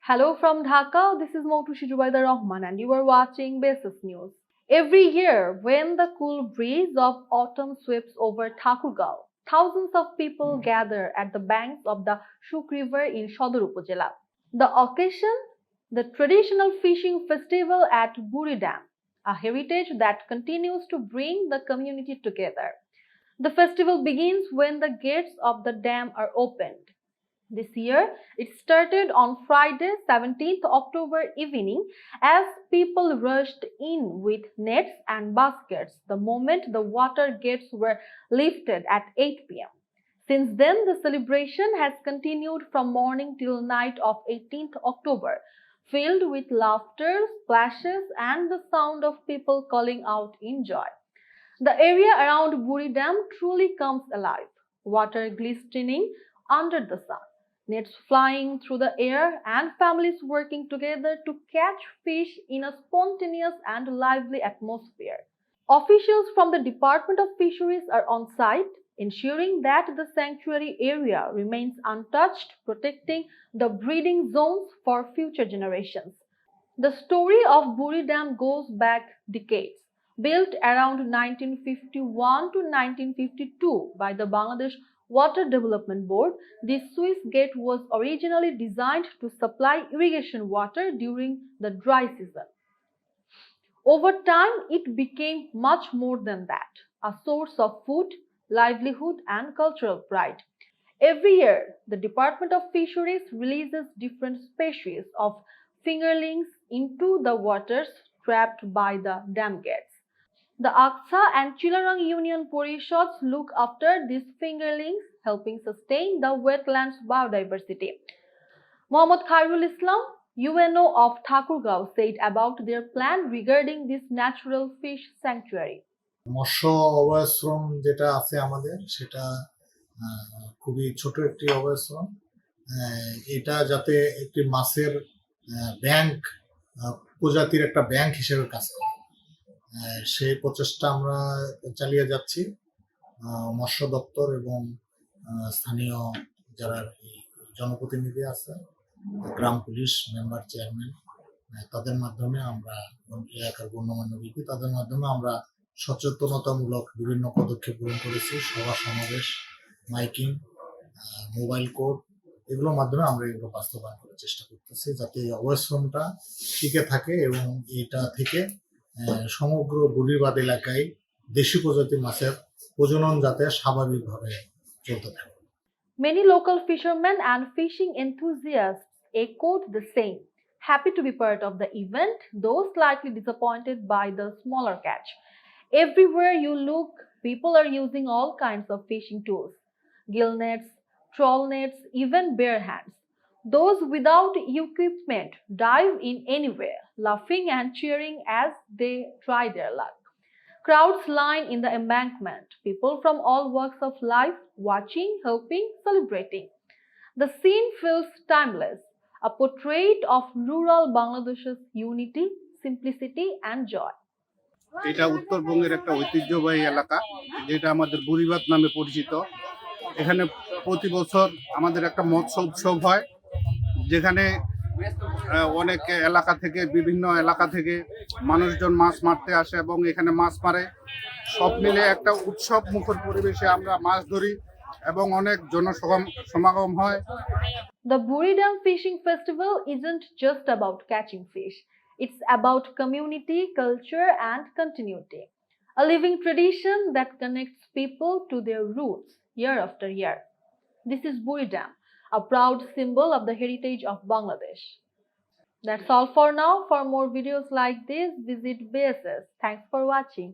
Hello from Dhaka, this is Moutushi Jubaida Rahman and you are watching Basis News. Every year, when the cool breeze of autumn sweeps over Thakurgaon, thousands of people gather at the banks of the Shuk River in Sodor Upazila. The occasion, the traditional fishing festival at Buri Dam, a heritage that continues to bring the community together. The festival begins when the gates of the dam are opened. This year, it started on Friday, 17th October evening as people rushed in with nets and baskets the moment the water gates were lifted at 8 p.m. Since then, the celebration has continued from morning till night of 18th October, filled with laughter, splashes, and the sound of people calling out in joy. The area around Buri Dam truly comes alive, water glistening under the sun, nets flying through the air, and families working together to catch fish in a spontaneous and lively atmosphere. Officials from the Department of Fisheries are on site, ensuring that the sanctuary area remains untouched, protecting the breeding zones for future generations. The story of Buri Dam goes back decades. Built around 1951 to 1952 by the Bangladesh Water Development Board, this sluice gate was originally designed to supply irrigation water during the dry season. Over time, it became much more than that, a source of food, livelihood, and cultural pride. Every year, the Department of Fisheries releases different species of fingerlings into the waters trapped by the dam gates. The Aksa and Chilarang Union Parishads look after these fingerlings, helping sustain the wetlands biodiversity. Mohammad Khairul Islam, UNO of Thakurgaon, said about their plan regarding this natural fish sanctuary. মৎস্য অভয়াশ্রম যেটা আছে আমাদের সেটা খুবই ছোট একটি অভয়াশ্রম। এটা যাতে একটি মাছের ব্যাংক, প্রজাতির একটা ব্যাংক হিসেবে কাজ করে, সেই প্রচেষ্টা আমরা চালিয়ে যাচ্ছি। মৎস্য দপ্তর এবং স্থানীয় যারা জনপ্রতিনিধি আছে, গ্রাম পুলিশ মেম্বার, চেয়ারম্যান, তাদের মাধ্যমে আমরা এলাকার গণ্যমান্য ব্যক্তি, তাদের মাধ্যমে আমরা সচেতনতামূলক বিভিন্ন পদক্ষেপ গ্রহণ করেছি। সভা সমাবেশ, মাইকিং, মোবাইল কোড, এগুলোর মাধ্যমে আমরা এগুলো বাস্তবায়ন করার চেষ্টা করতেছি যাতে এই অভয়াশ্রমটা টিকে থাকে এবং এটা থেকে সমগ্র বুড়িবাদ এলাকায় দেশি প্রজাতির মাছের প্রজনন যাতে স্বাভাবিকভাবে চলতে থাকে। Many local fishermen and fishing enthusiasts echoed the same. Happy to be part of the event, though slightly disappointed by the smaller catch. Everywhere you look, people are using all kinds of fishing tools, gill nets, trawl nets, even bare hands. Those without equipment dive in anywhere, laughing and cheering as they try their luck. Crowds line in the embankment, people from all walks of life watching, helping, celebrating. The scene feels timeless, a portrait of rural Bangladesh's unity, simplicity, and joy. এটা উত্তরবঙ্গের একটা ঐতিহ্যবাহী এলাকা যেটা আমাদের বুড়িবাদ নামে পরিচিত। এখানে প্রতি বছর আমাদের একটা মৎস্য উৎসব হয়, যেখানে অনেক এলাকা থেকে, বিভিন্ন এলাকা থেকে মানুষজন মাছ মারতে আসে এবং এখানে মাছ মারে। সব মিলে একটা উৎসব মুখর পরিবেশে আমরা মাছ ধরি এবং অনেক জনসমাগম হয়। The Buri Dam Fishing Festival isn't just about catching fish. It's about community, culture, and continuity. A living tradition that connects people to their roots year after year. This is Buri Dam, a proud symbol of the heritage of Bangladesh. That's all for now. For more videos like this, visit BSS. Thanks for watching.